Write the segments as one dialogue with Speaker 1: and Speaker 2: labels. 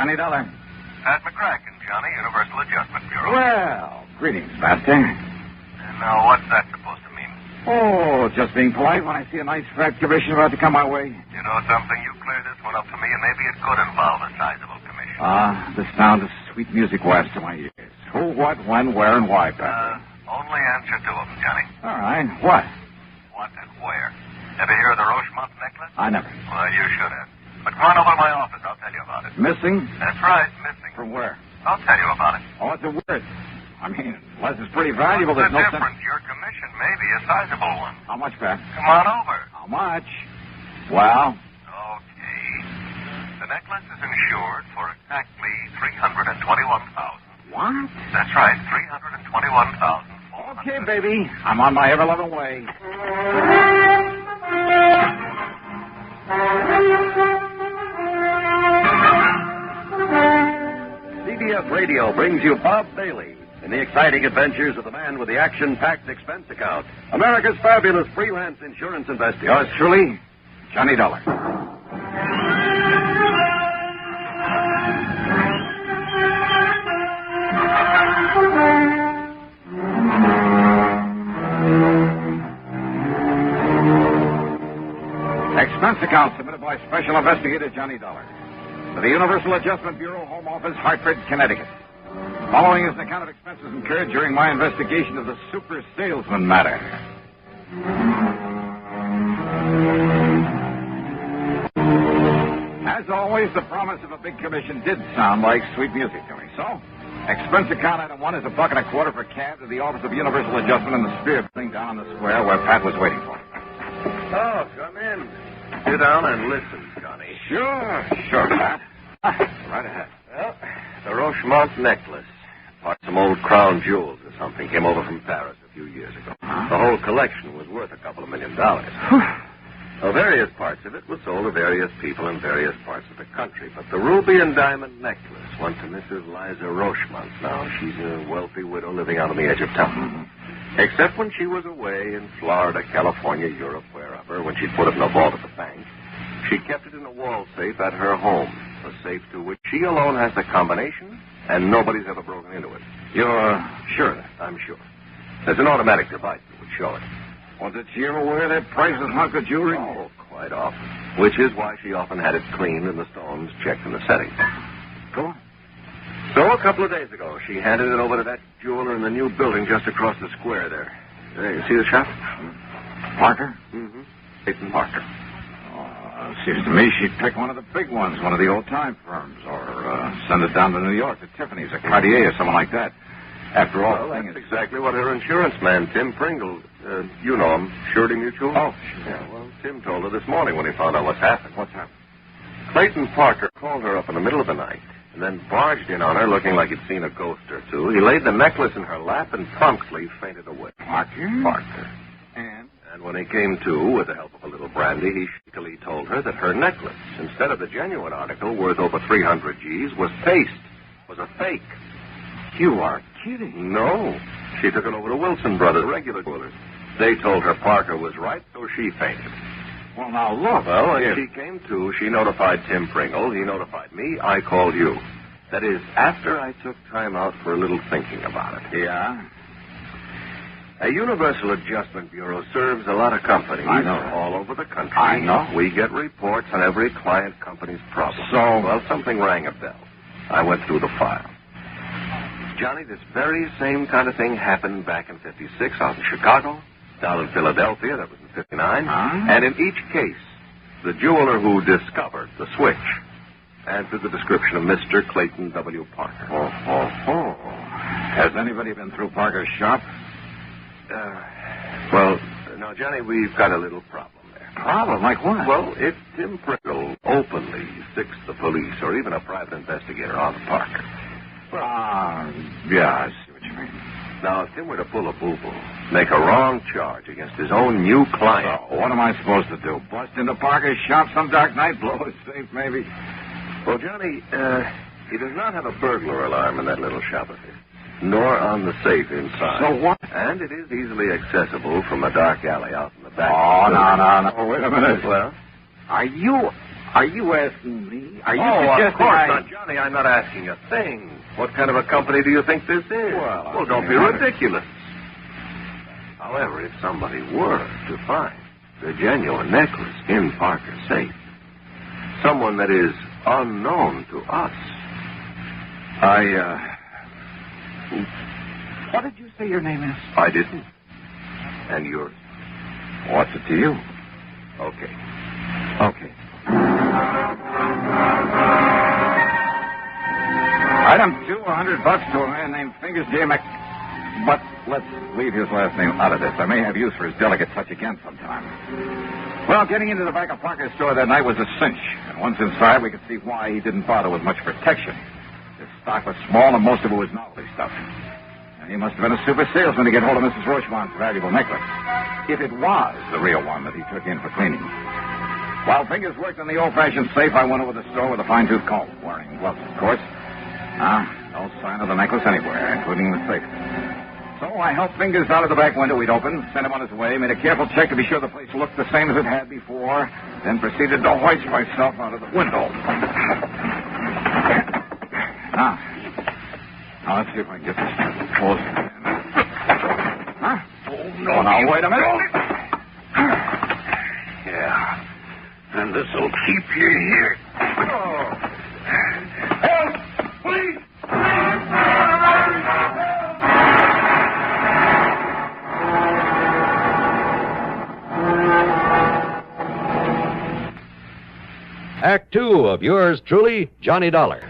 Speaker 1: Johnny Dollar.
Speaker 2: Pat McCracken, Johnny, Universal Adjustment Bureau.
Speaker 1: Well, greetings, Master.
Speaker 2: And now, what's that supposed to mean?
Speaker 1: Oh, just being polite when I see a nice fat commission about to come my way.
Speaker 2: You know something? You clear this one up for me, and maybe it could involve a sizable commission.
Speaker 1: The sound of sweet music wafts to my ears. Who, what, when, where, and why, Pat?
Speaker 2: Only answer two of them, Johnny.
Speaker 1: All right. What?
Speaker 2: What and where? Ever hear of the Rochemont necklace?
Speaker 1: I never.
Speaker 2: Well, you should have. But come on over to my office. I'll tell you about it.
Speaker 1: Missing?
Speaker 2: That's right, missing.
Speaker 1: From where?
Speaker 2: I'll tell you about it.
Speaker 1: Oh, it's a word. I mean, unless it's pretty valuable,
Speaker 2: What's
Speaker 1: there's
Speaker 2: the
Speaker 1: no
Speaker 2: difference? Your commission may be a sizable one.
Speaker 1: How much, Pat?
Speaker 2: Come on over.
Speaker 1: How much? Well?
Speaker 2: Okay. The necklace is insured for exactly $321,000.
Speaker 1: What?
Speaker 2: That's right, $321,000.
Speaker 1: Okay, baby. I'm on my ever-loving way.
Speaker 3: CBS Radio brings you Bob Bailey in the exciting adventures of the man with the action-packed expense account, America's fabulous freelance insurance investigator.
Speaker 1: Yours truly, Johnny Dollar. Expense account submitted by Special Investigator Johnny Dollar to the Universal Adjustment Bureau, Home Office, Hartford, Connecticut. Following is an account of expenses incurred during my investigation of the super salesman matter. As always, the promise of a big commission did sound like sweet music to me. So, expense account item 1 is $1.25 for cab to the office of Universal Adjustment in the Spear Building down on the square where Pat was waiting for me.
Speaker 3: Oh, come in. Sit down and listen, Johnny.
Speaker 1: Sure, Pat. Right ahead.
Speaker 3: Well, the Rochemont necklace. Part some old crown jewels or something came over from Paris a few years ago.
Speaker 1: Huh?
Speaker 3: The whole collection was worth $2 million. Now, various parts of it were sold to various people in various parts of the country, but the ruby and diamond necklace went to Mrs. Liza Rochemont. Now, she's a wealthy widow living out on the edge of town. Except when she was away in Florida, California, Europe, wherever, when she'd put it in a vault at the bank. She kept it in a wall safe at her home, a safe to which she alone has the combination, and nobody's ever broken into it.
Speaker 1: You're sure of that?
Speaker 3: I'm sure. There's an automatic device that would show it.
Speaker 1: Well, did she ever wear that priceless hunk of jewelry?
Speaker 3: Oh, quite often. Which is why she often had it cleaned and the stones checked in the settings.
Speaker 1: Go on.
Speaker 3: So a couple of days ago, she handed it over to that jeweler in the new building just across the square there. You see the shop?
Speaker 1: Parker?
Speaker 3: Mm-hmm. Clayton Parker.
Speaker 1: Seems to me she'd pick one of the big ones, one of the old-time firms, or send it down to New York to Tiffany's or Cartier or someone like that. After all,
Speaker 3: Well, that's exactly what her insurance man, Tim Pringle, you know him, Surety Mutual.
Speaker 1: Oh, sure.
Speaker 3: Yeah, well, Tim told her this morning when he found out what's happened.
Speaker 1: What's happened?
Speaker 3: Clayton Parker called her up in the middle of the night and then barged in on her looking like he'd seen a ghost or two. He laid the necklace in her lap and promptly fainted away. Parker. And when he came to, with the help of a little brandy, he shakily told her that her necklace, instead of the genuine article worth over 300 G's, was paste, was a fake.
Speaker 1: You are kidding.
Speaker 3: No. She took it over to Wilson Brothers, regular jewelers. They told her Parker was right, so she fainted.
Speaker 1: Well, now, look.
Speaker 3: Well, when she came to, she notified Tim Pringle. He notified me. I called you. That is, after I took time out for a little thinking about it.
Speaker 1: Yeah?
Speaker 3: A Universal Adjustment Bureau serves a lot of companies
Speaker 1: I know.
Speaker 3: all over the country.
Speaker 1: I know.
Speaker 3: We get reports on every client company's problem.
Speaker 1: So?
Speaker 3: Well, something rang a bell. I went through the file. Johnny, this very same kind of thing happened back in 56 out in Chicago, down in Philadelphia, that was in 59. And in each case, the jeweler who discovered the switch answered the description of Mr. Clayton W. Parker.
Speaker 1: Has anybody been through Parker's shop?
Speaker 3: Well, now, Johnny, we've got a little problem there.
Speaker 1: Problem? Like what?
Speaker 3: Well, if Tim Pringle openly sticks the police or even a private investigator on Parker.
Speaker 1: Yeah, I see what you mean.
Speaker 3: Now, if Tim were to pull a boo-boo, make a wrong charge against his own new client.
Speaker 1: So, what am I supposed to do? Bust into Parker's shop some dark night, blow his safe, maybe?
Speaker 3: Well, Johnny, he does not have a burglar alarm in that little shop of his, nor on the safe inside.
Speaker 1: So what?
Speaker 3: And it is easily accessible from a dark alley out in the back.
Speaker 1: Oh, no. Wait a minute.
Speaker 3: Well?
Speaker 1: Are you Are you asking me? Are you
Speaker 3: Of
Speaker 1: suggesting
Speaker 3: course not, Johnny. I'm not asking a thing. What kind of a company do you think this is?
Speaker 1: Well,
Speaker 3: don't be ridiculous. However, if somebody were to find the genuine necklace in Parker's safe, someone that is unknown to us.
Speaker 1: What did you say your name is?
Speaker 3: I didn't. And yours?
Speaker 1: What's it to you?
Speaker 3: Okay.
Speaker 1: Item 2, $100 to a man named Fingers J. But let's leave his last name out of this. I may have use for his delicate touch again sometime. Well, getting into the back of Parker's store that night was a cinch. And once inside, we could see why he didn't bother with much protection. His stock was small, and most of it was novelty stuff. And he must have been a super salesman to get hold of Mrs. Rochemont's valuable necklace. If it was the real one that he took in for cleaning. While Fingers worked in the old-fashioned safe, I went over the store with a fine-tooth comb, wearing gloves, of course. No sign of the necklace anywhere, including the safe. So I helped Fingers out of the back window we'd opened, sent him on his way, made a careful check to be sure the place looked the same as it had before, then proceeded to hoist myself out of the window. Now, let's see if I can get this closed again. Huh? Oh, no. Now, wait a minute.
Speaker 2: Yeah. And this'll keep you here.
Speaker 1: Oh.
Speaker 2: Help! Please!
Speaker 4: Act 2 of yours truly, Johnny Dollar.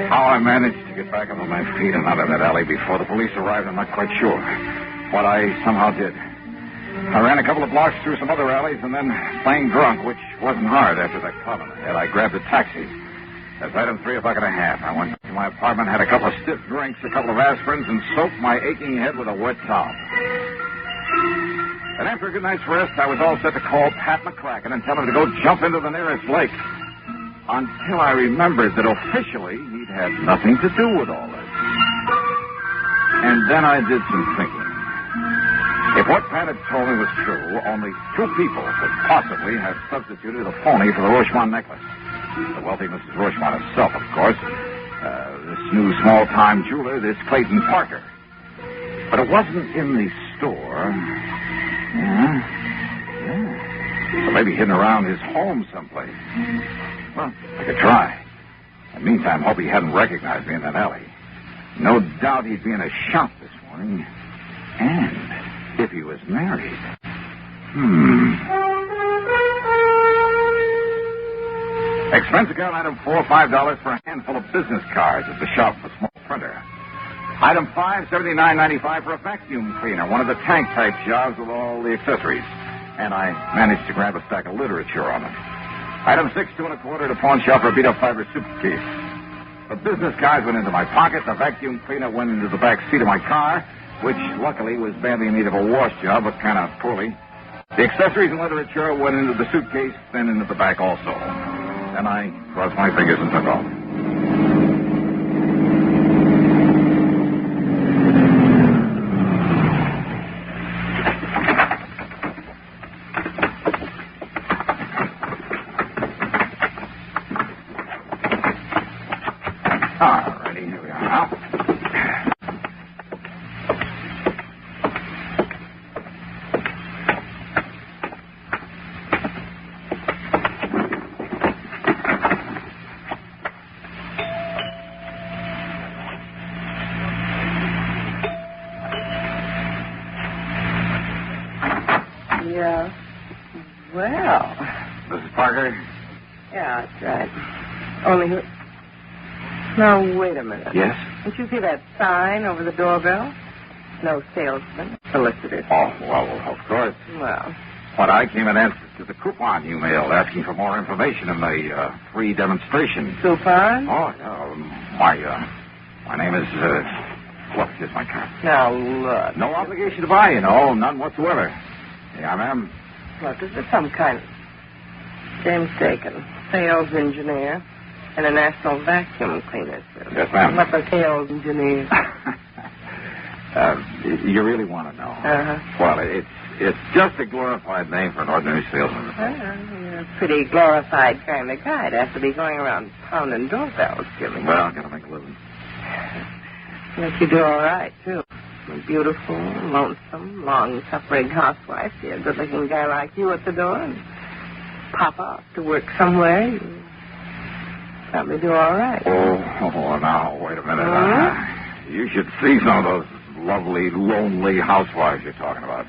Speaker 1: How I managed to get back up on my feet and out of that alley before the police arrived, I'm not quite sure. But I somehow did. I ran a couple of blocks through some other alleys, and then, playing drunk, which wasn't hard after that club in the head, I grabbed a taxi. At item 3, $1.50. I went to my apartment, had a couple of stiff drinks, a couple of aspirins, and soaked my aching head with a wet towel. And after a good night's rest, I was all set to call Pat McCracken and tell him to go jump into the nearest lake. Until I remembered that officially he'd had nothing to do with all this. And then I did some thinking. If what Pat had told me was true, only 2 people could possibly have substituted a phony for the Rochemont necklace. The wealthy Mrs. Rochemont herself, of course. This new small-time jeweler, this Clayton Parker. But it wasn't in the store. Yeah. So maybe hidden around his home someplace. Well, I could try. In the meantime, hope he hadn't recognized me in that alley. No doubt he'd be in a shop this morning. And if he was married. Expense account item 4, $5 for a handful of business cards at the shop for small printer. Item 5, $79.95 for a vacuum cleaner, one of the tank-type jobs with all the accessories. And I managed to grab a stack of literature on it. Item 6, $2.25 at a pawn shop for a beat-up fiber suitcase. The business cards went into my pocket. The vacuum cleaner went into the back seat of my car, which luckily was badly in need of a wash job, but kind of poorly. The accessories and literature went into the suitcase, then into the back also. Then I crossed my fingers and took off. Alrighty, here we are now.
Speaker 5: Yeah. Well.
Speaker 1: Mrs. Parker?
Speaker 5: Yeah, that's right. Only... Now, wait a minute.
Speaker 1: Yes?
Speaker 5: Didn't you see that sign over the doorbell? No salesman. Solicitor.
Speaker 1: Oh, well, of course.
Speaker 5: Well.
Speaker 1: But I came in answer to the coupon you mailed asking for more information in the free demonstration.
Speaker 5: Coupon?
Speaker 1: Oh, yeah. My name is, look, here's my card.
Speaker 5: Now, look.
Speaker 1: No obligation to buy, none whatsoever. Yeah, ma'am.
Speaker 5: Look, this is some kind of... James Dakin, sales engineer, and a national vacuum cleaner service.
Speaker 1: Yes, ma'am.
Speaker 5: What the sales engineer?
Speaker 1: You really want to know?
Speaker 5: Uh-huh.
Speaker 1: Well, it's just a glorified name for an ordinary salesman.
Speaker 5: You're a pretty glorified kind of guy to have to be going around pounding doorbells, Jimmy.
Speaker 1: Well, I got to make a living.
Speaker 5: But you do all right, too. A beautiful, lonesome, long-suffering housewife. See a good-looking guy like you at the door and pop off to work somewhere. You probably do all right.
Speaker 1: Oh, now, wait a minute. You should see some of those lovely, lonely housewives you're talking about.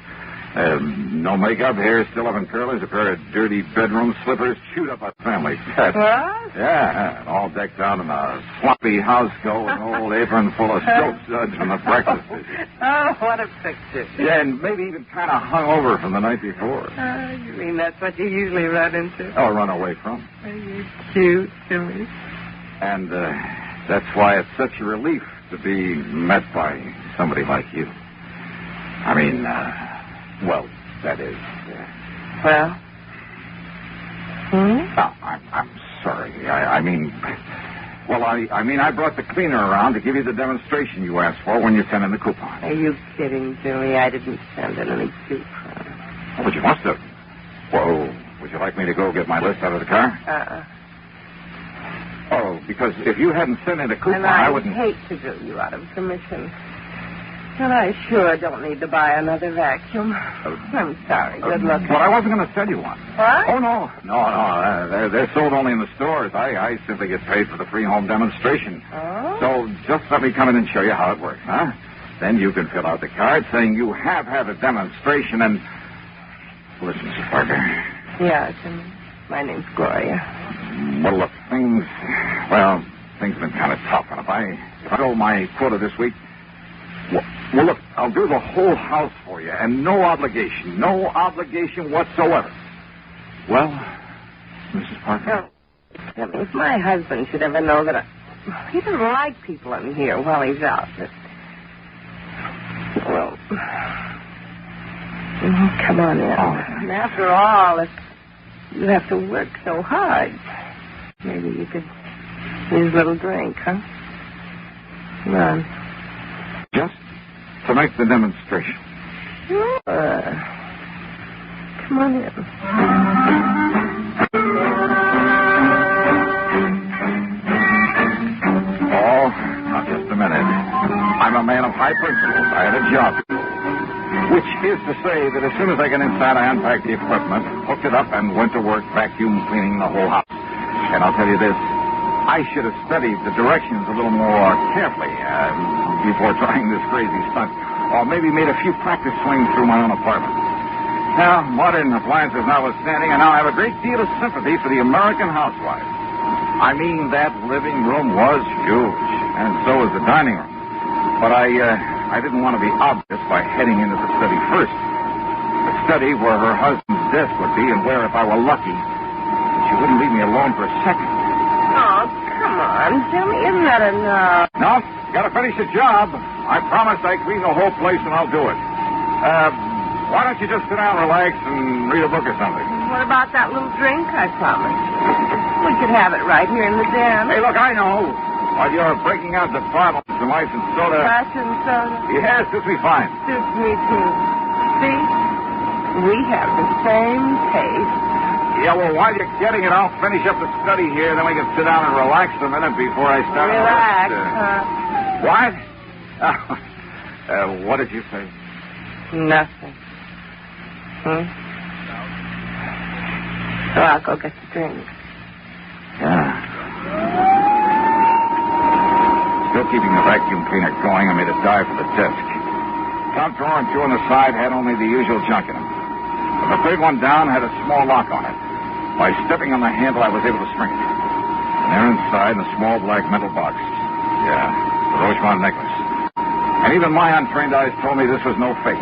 Speaker 1: No makeup, hair still up in curlers, a pair of dirty bedroom slippers, chewed up a family pet.
Speaker 5: What?
Speaker 1: Yeah, and all decked out in a sloppy house coat with an old apron full of soap suds from the breakfast dishes.
Speaker 5: Oh, what a picture.
Speaker 1: Yeah, and maybe even kind of hung over from the night before.
Speaker 5: You mean that's what you usually run into?
Speaker 1: Oh, run away from.
Speaker 5: Are you cute, Jimmy?
Speaker 1: And that's why it's such a relief to be met by somebody like you. I mean, well, that is.
Speaker 5: Well?
Speaker 1: No, I'm sorry. I mean, I brought the cleaner around to give you the demonstration you asked for when you sent in the coupon.
Speaker 5: Are you kidding, Jimmy? I didn't send in any coupon.
Speaker 1: Oh, but you must have. Well, would you like me to go get my list out of the car? Oh, because if you hadn't sent in a coupon,
Speaker 5: and
Speaker 1: I wouldn't.
Speaker 5: hate to do you out of commission. But I sure don't need to buy another vacuum. I'm sorry. Good luck.
Speaker 1: Well, I wasn't going to sell you one.
Speaker 5: What?
Speaker 1: Oh, no. No. They're sold only in the stores. I simply get paid for the free home demonstration.
Speaker 5: Oh?
Speaker 1: So just let me come in and show you how it works, huh? Then you can fill out the card saying you have had a demonstration and... Listen, Mrs. Parker.
Speaker 5: Yeah, Jimmy. My name's Gloria.
Speaker 1: Well, look, things have been kind of tough. And if I go my quota this week... Well, look, I'll do the whole house for you, and no obligation whatsoever. Well, Mrs. Parker?
Speaker 5: Jimmy, if my husband should ever know that he doesn't like people in here while he's out, well, come on in. And after all, if you have to work so hard, maybe you could use a little drink, huh? Come on.
Speaker 1: Just to make the demonstration.
Speaker 5: Come on in.
Speaker 1: Oh, now just a minute. I'm a man of high principles. I had a job. Which is to say that as soon as I got inside, I unpacked the equipment, hooked it up, and went to work vacuum cleaning the whole house. And I'll tell you this. I should have studied the directions a little more carefully before trying this crazy stunt. Or maybe made a few practice swings through my own apartment. Now, modern appliances notwithstanding, and now I have a great deal of sympathy for the American housewife. I mean, that living room was huge, and so was the dining room. But I didn't want to be obvious by heading into the study first. The study where her husband's desk would be, and where, if I were lucky, she wouldn't leave me alone for a second.
Speaker 5: Oh, come on, Jimmy. Isn't that enough?
Speaker 1: No, gotta finish the job. I promised I'd clean the whole place, and I'll do it. Why don't you just sit down, relax, and read a book or something?
Speaker 5: What about that little drink I promised? We could have it right here in the den.
Speaker 1: Hey, look, I know. While you're breaking out the bottles, some ice and soda.
Speaker 5: Ice and soda?
Speaker 1: Yes, this will be fine.
Speaker 5: Suits me, too. See? We have the same taste.
Speaker 1: Yeah, well, while you're getting it, I'll finish up the study here, then we can sit down and relax a minute before I start.
Speaker 5: Relax,
Speaker 1: What? What did you say?
Speaker 5: Nothing. So I'll go get the drink.
Speaker 1: Yeah. Still keeping the vacuum cleaner going, I made a dive for the desk. Top drawer and two on the side had only the usual junk in them. But the third one down had a small lock on it. By stepping on the handle, I was able to spring it. And there inside, in a small black metal box. Yeah, the Rochemont necklace. And even my untrained eyes told me this was no fake.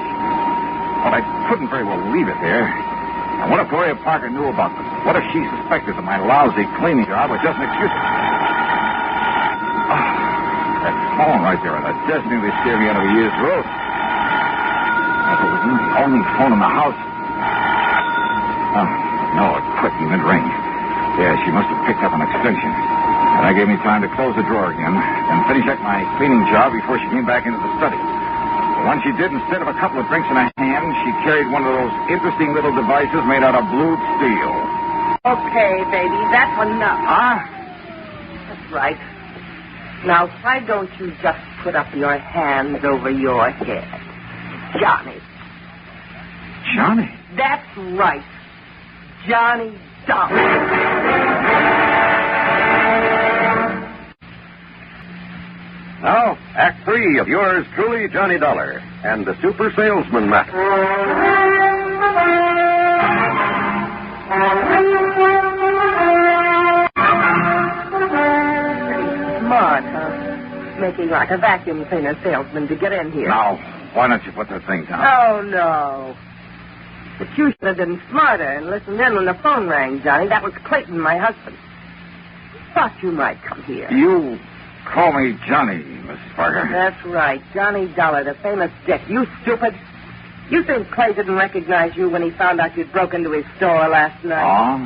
Speaker 1: But I couldn't very well leave it there. And what if Gloria Parker knew about them? What if she suspected that my lousy cleaning job was just an excuse? That phone right there on the desk nearly scared me out of a year's growth. If it was the only phone in the house. No, it couldn't even ring. Yeah, she must have picked up an extension. And that gave me time to close the drawer again and finish up my cleaning job before she came back into the study. When she did, instead of a couple of drinks in her hand, she carried one of those interesting little devices made out of blued steel.
Speaker 5: Okay, baby, that's enough.
Speaker 1: Huh?
Speaker 5: That's right. Now, why don't you just put up your hands over your head? Johnny.
Speaker 1: Johnny?
Speaker 5: That's right. Johnny Dollar.
Speaker 3: Now, Act 3 of yours truly, Johnny Dollar, and the Super Salesman matter.
Speaker 5: Smart, huh? Making like a vacuum cleaner salesman to get in here.
Speaker 1: Now, why don't you put that thing down?
Speaker 5: Oh, no. But you should have been smarter and listened in when the phone rang, Johnny. That was Clayton, my husband. Thought you might come here.
Speaker 1: You call me Johnny, Mrs. Parker.
Speaker 5: That's right. Johnny Dollar, the famous dick. You stupid. You think Clay didn't recognize you when he found out you'd broken into his store last night?
Speaker 1: Oh?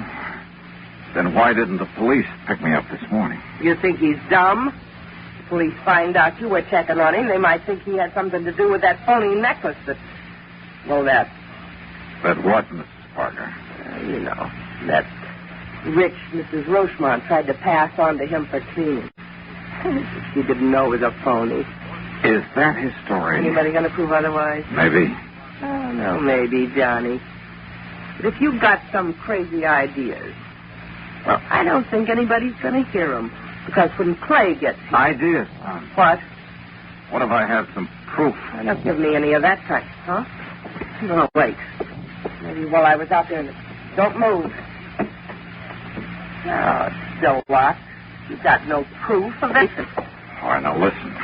Speaker 1: Then why didn't the police pick me up this morning?
Speaker 5: You think he's dumb? The police find out you were checking on him. They might think he had something to do with that phony necklace that... Well, that
Speaker 1: what, Mrs. Parker?
Speaker 5: You know, that rich Mrs. Rochemont tried to pass on to him for cleaning. She didn't know it was a phony.
Speaker 1: Is that his story?
Speaker 5: Anybody going to prove otherwise?
Speaker 1: Maybe.
Speaker 5: Oh, no, maybe, Johnny. But if you've got some crazy ideas, well, I don't think anybody's going to hear them. Because when Clay gets here...
Speaker 1: Ideas?
Speaker 5: What?
Speaker 1: What if I had some proof?
Speaker 5: Don't give me any of that kind, huh? No, wait. Maybe while I was out there... Don't move. Oh, it's still locked. You've got no proof of it.
Speaker 1: All right, now listen.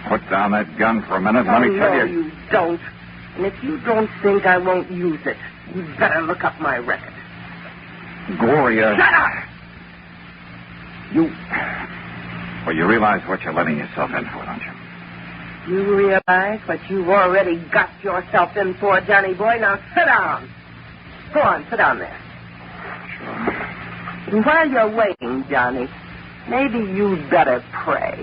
Speaker 1: Put down that gun for a minute. Let me tell you.
Speaker 5: No, you don't. And if you don't think I won't use it, you'd better look up my record.
Speaker 1: Gloria.
Speaker 5: Shut up!
Speaker 1: Well, you realize what you're letting yourself in for, don't you?
Speaker 5: You realize what you've already got yourself in for, Johnny boy? Now sit down. Go on, sit down there.
Speaker 1: Sure.
Speaker 5: And while you're waiting, Johnny, maybe you'd better pray.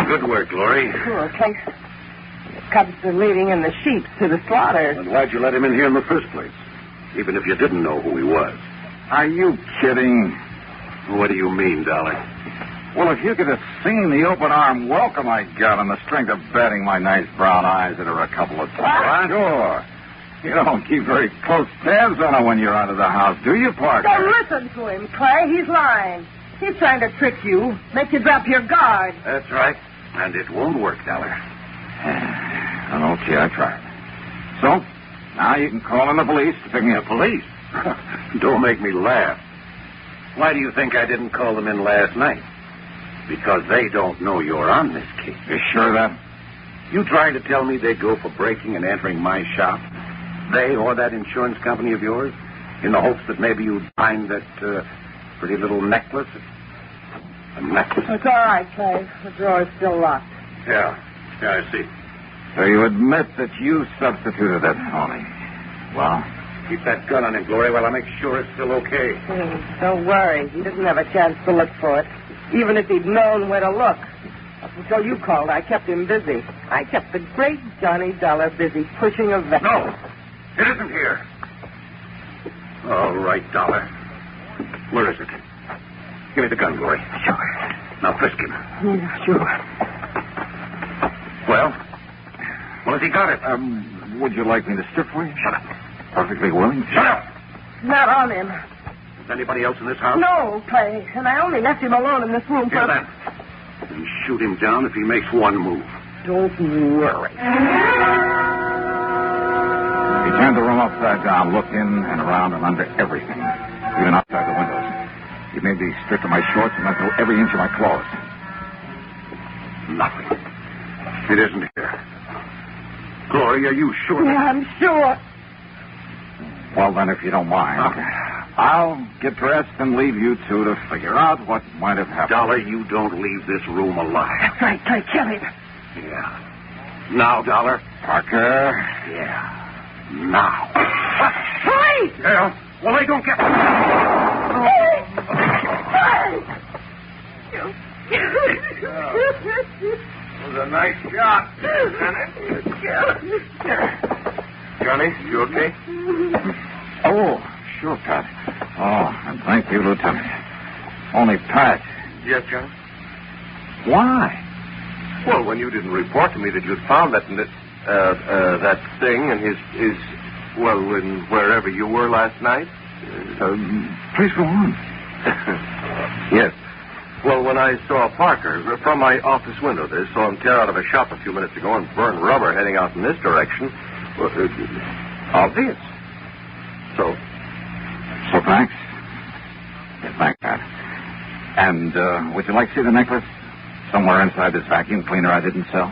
Speaker 3: Good work, Glory.
Speaker 5: Sure, Kate. The cubs are leading in the sheep to the slaughter.
Speaker 3: And why'd you let him in here in the first place? Even if you didn't know who he was.
Speaker 1: Are you kidding?
Speaker 3: What do you mean, Dollar?
Speaker 1: Well, if you could have seen the open arm welcome I got on the strength of batting my nice brown eyes at her a couple of times. Sure. You don't keep very close tabs on her when you're out of the house, do you, Parker?
Speaker 5: Don't listen to him, Clay. He's lying. He's trying to trick you, make you drop your guard.
Speaker 3: That's right. And it won't work, Dollar.
Speaker 1: Okay, I tried. So, now you can call in the police to pick me up.
Speaker 3: Police? Don't make me laugh. Why do you think I didn't call them in last night? Because they don't know you're on this case.
Speaker 1: You sure of that?
Speaker 3: You trying to tell me they'd go for breaking and entering my shop? They or that insurance company of yours? In the hopes that maybe you'd find that pretty little necklace? A necklace?
Speaker 5: It's all right, Clay. The drawer's still locked.
Speaker 3: Yeah, I see.
Speaker 1: So you admit that you substituted that phony. Well?
Speaker 3: Keep that gun on him, Glory, while I make sure it's still okay.
Speaker 5: Don't worry. He doesn't have a chance to look for it. Even if he'd known where to look. Up until you called, I kept him busy. I kept the great Johnny Dollar busy pushing a vector.
Speaker 3: No, it isn't here. All right, Dollar. Where is it? Give me the gun, Glory.
Speaker 5: Sure.
Speaker 3: Now frisk him.
Speaker 5: Yeah, sure.
Speaker 3: Well, has he got it?
Speaker 1: Would you like me to strip for you?
Speaker 3: Shut up.
Speaker 1: Perfectly willing.
Speaker 3: Shut up!
Speaker 5: Not on him.
Speaker 3: Is anybody else in this house?
Speaker 5: No, Clay. And I only left him alone in this room
Speaker 3: Hear
Speaker 5: for...
Speaker 3: that? And shoot him down if he makes one move.
Speaker 5: Don't worry.
Speaker 1: He turned the room upside down, looked in and around and under everything, even outside the windows. He made me strip to my shorts and went through every inch of my clothes.
Speaker 3: Nothing. It isn't here. Glory, are you sure?
Speaker 5: Yeah, I'm sure.
Speaker 1: Well, then, if you don't mind, I'll get dressed and leave you two to figure out what might have happened.
Speaker 3: Dollar, you don't leave this room alive.
Speaker 5: That's right, Clay. Kill him.
Speaker 3: Yeah. Now, Dollar.
Speaker 1: Parker.
Speaker 3: Yeah. Now.
Speaker 5: Clay!
Speaker 3: Yeah.
Speaker 1: Well, they don't get...
Speaker 3: It was a nice shot, Johnny, you okay?
Speaker 1: Oh, sure, Pat. Oh, and thank you, Lieutenant. Only Pat.
Speaker 3: Yes, Johnny?
Speaker 1: Why?
Speaker 3: Well, when you didn't report to me that you'd found that thing in in wherever you were last night.
Speaker 1: Please go on.
Speaker 3: Yes. Well, when I saw Parker from my office window, there, saw him tear out of a shop a few minutes ago and burn rubber heading out in this direction. Well, obvious. So
Speaker 1: thanks. Yes, thanks, Pat. And would you like to see the necklace? Somewhere inside this vacuum cleaner I didn't sell.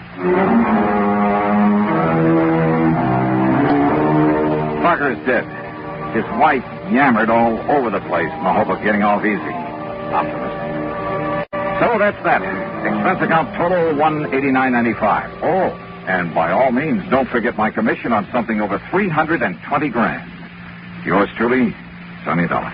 Speaker 1: Parker is dead. His wife yammered all over the place in the hope of getting off easy. Optimistic. So that's that. Expense account total $189.95. Oh, and by all means, don't forget my commission on something over $320,000. Yours truly, Johnny Dollar.